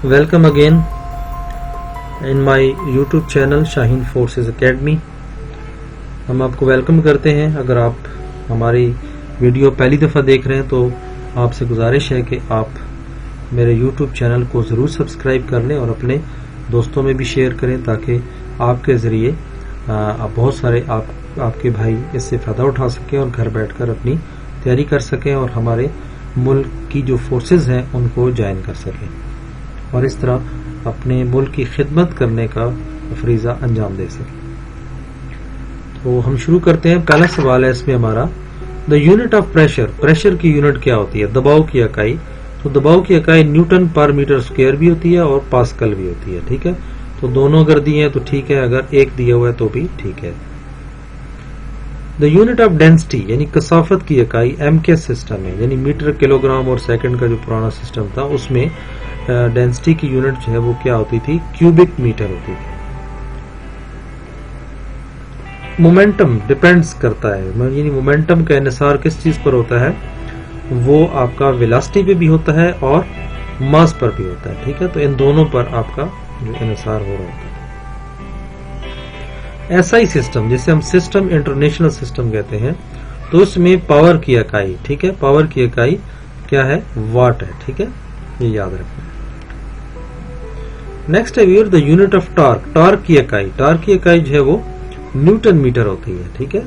Welcome again in my YouTube channel Shaheen forces academy. हम आपको welcome करते हैं। अगर आप हमारी वीडियो पहली दफ़ा देख रहे हैं तो आपसे गुजारिश है कि आप मेरे यूट्यूब चैनल को ज़रूर सब्सक्राइब कर लें और अपने दोस्तों में भी शेयर करें ताकि आपके ज़रिए बहुत सारे आपके भाई इससे फ़ायदा उठा सकें और घर बैठकर अपनी तैयारी कर सकें और हमारे मुल्क की जो फोर्सेस हैं उनको ज्वाइन कर सकें और इस तरह अपने मुल्क की खिदमत करने का फरीज़ा अंजाम दे सकें। तो हम शुरू करते हैं। पहला सवाल है इसमें हमारा, the unit of pressure. Pressure की यूनिट क्या होती है? दबाव की इकाई। तो दबाव की इकाई न्यूटन पर मीटर स्क्वायर भी होती है और पास्कल भी होती है। ठीक है, तो दोनों अगर दिए हैं तो ठीक है, अगर एक दिया हुआ है तो भी ठीक है। द यूनिट ऑफ डेंसिटी यानी कसाफत की इकाई एम के सिस्टम है, यानी मीटर किलोग्राम और सेकंड का जो पुराना सिस्टम था उसमें डेंसिटी की यूनिट जो है वो क्या होती थी? क्यूबिक मीटर होती थी। मोमेंटम डिपेंड्स करता है, यानी मोमेंटम का इन्हिसार किस चीज पर होता है? वो आपका वेलोसिटी पे भी होता है और मास पर भी होता है। ठीक है, तो इन दोनों पर आपका जो इन्हिसार हो रहा होता है। एसआई सिस्टम, जिसे हम सिस्टम इंटरनेशनल सिस्टम कहते हैं, तो इसमें पावर की इकाई, ठीक है, पावर की इकाई क्या है? वाट है। ठीक है, ये याद रखना। नेक्स्ट है the unit of torque. Torque की इकाई, टॉर्क की इकाई जो है वो न्यूटन मीटर होती है। ठीक है,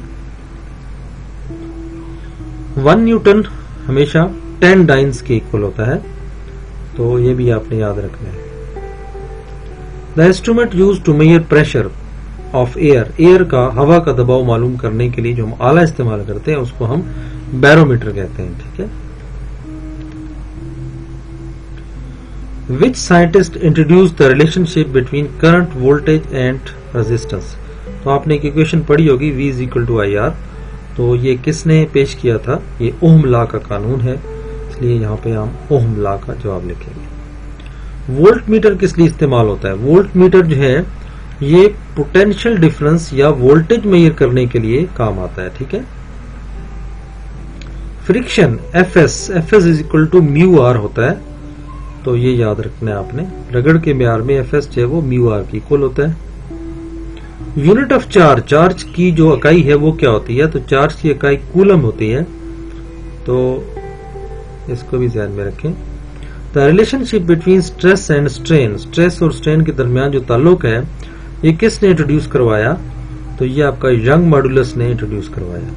1 न्यूटन हमेशा 10 डाइन्स के इक्वल होता है, तो ये भी आपने याद रखना है। The instrument used to measure pressure of air. Air का, हवा का दबाव मालूम करने के लिए जो हम आला इस्तेमाल करते हैं उसको हम बैरोमीटर कहते हैं। ठीक है। Which scientist introduced the relationship between current, voltage and resistance? तो आपने एक इक्वेशन पढ़ी होगी V is equal to IR। तो ये किसने पेश किया था? ये ओह्म लॉ का कानून है, इसलिए यहाँ पे हम ओह्म लॉ का जवाब लिखेंगे। वोल्ट मीटर किस लिए इस्तेमाल होता है? वोल्ट मीटर जो है ये पोटेंशियल डिफरेंस या वोल्टेज मेजर करने के लिए काम आता है। ठीक है। Friction Fs is equal to mu R होता है, तो ये याद रखना है आपने। रगड़ के म्यार में Fs जो है वो म्यू आर की इक्वल होता है। यूनिट ऑफ चार्ज, चार्ज की जो इकाई है वो क्या होती है? तो चार्ज की इकाई कूलम होती है, तो इसको भी ध्यान में रखें। The relationship between stress and strain, stress और स्ट्रेन के दरमियान जो ताल्लुक है ये किसने इंट्रोड्यूस करवाया? तो ये आपका यंग मॉडुलस ने इंट्रोड्यूस करवाया।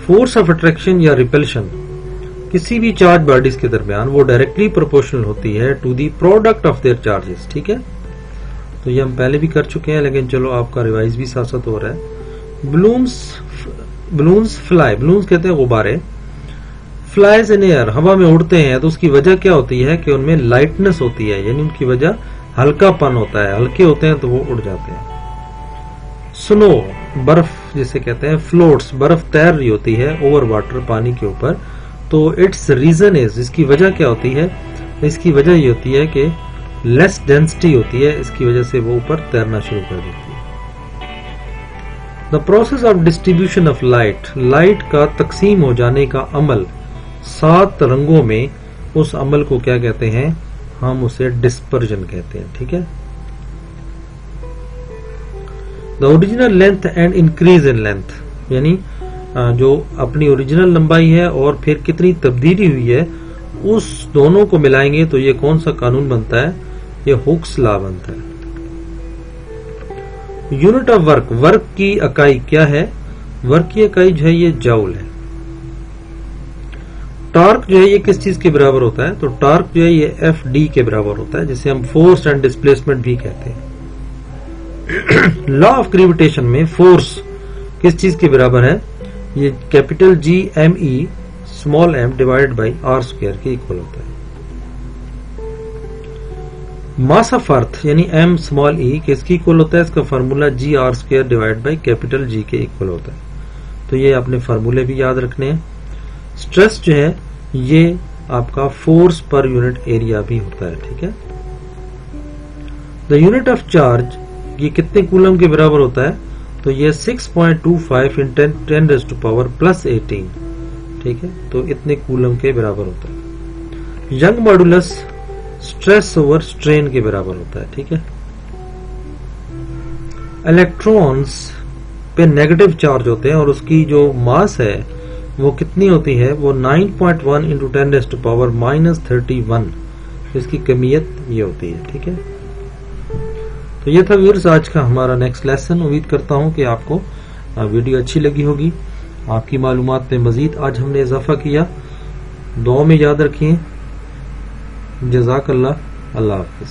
फोर्स ऑफ अट्रैक्शन या रिपल्शन किसी भी चार्ज बॉडीज के दरमियान वो डायरेक्टली प्रोपोर्शनल होती है to the product of their charges. ठीक है, तो ये हम पहले भी कर चुके हैं, लेकिन चलो आपका रिवाइज भी साथ साथ हो रहा है। बलून्स फ्लाई, बलून्स कहते हैं गुब्बारे। फ्लाइज इन एयर, हवा में उड़ते हैं, तो उसकी वजह क्या होती है कि उनमें लाइटनेस होती है, यानी उनकी वजह हल्कापन होता है। हल्के होते हैं तो वो उड़ जाते हैं। स्नो, बर्फ जिसे कहते हैं, फ्लोट्स, बर्फ तैर रही होती है ओवर वाटर, पानी के ऊपर, तो इट्स रीजन इज, इसकी वजह क्या होती है? इसकी वजह ये होती है कि लेस डेंसिटी होती है, इसकी वजह से वो ऊपर तैरना शुरू कर देती है। The process of distribution of light, light का तकसीम हो जाने का अमल 7 रंगों में, उस अमल को क्या कहते हैं? हम उसे डिस्पर्जन कहते हैं। ठीक है। The original length and increase in length, यानी जो अपनी ओरिजिनल लंबाई है और फिर कितनी तब्दीली हुई है उस दोनों को मिलाएंगे तो ये कौन सा कानून बनता है? ये हुक्स लॉ बनता है। यूनिट ऑफ वर्क, वर्क की इकाई क्या है? वर्क की इकाई जो है ये जूल है। टॉर्क जो है ये किस चीज के बराबर होता है? तो टॉर्क जो है ये Fd के बराबर होता है, जिसे हम फोर्स एंड डिस्प्लेसमेंट भी कहते हैं। लॉ ऑफ ग्रेविटेशन में फोर्स किस चीज के बराबर है? ये capital G m/e small m divided by r square के इक्वल होता है। मास ऑफ अर्थ यानी m स्मॉल e किसकी इक्वल होता है? इसका formula G r square divided by capital G के इक्वल होता है, तो ये आपने फार्मूले भी याद रखने हैं। स्ट्रेस जो है ये आपका फोर्स पर यूनिट एरिया भी होता है। ठीक है। द यूनिट ऑफ चार्ज ये कितने कूलम के बराबर होता है? तो ये 6.25 × 10⁻⁻18। ठीक है, तो इतने कूलम के बराबर होता है। Young modulus stress over strain के बराबर होता है। ठीक है, इलेक्ट्रॉन्स पे नेगेटिव चार्ज होते हैं और उसकी जो मास है वो कितनी होती है, वो 9.1 इंटू 10⁻⁻31। इसकी कमियत ये होती है। ठीक है, तो ये था व्यूअर्स आज का हमारा नेक्स्ट लेसन। उम्मीद करता हूं कि आपको वीडियो अच्छी लगी होगी, आपकी मालूमात में मजीद आज हमने इजाफा किया। दुआ में याद रखिए। जज़ाकल्लाह, अल्लाह हाफिज।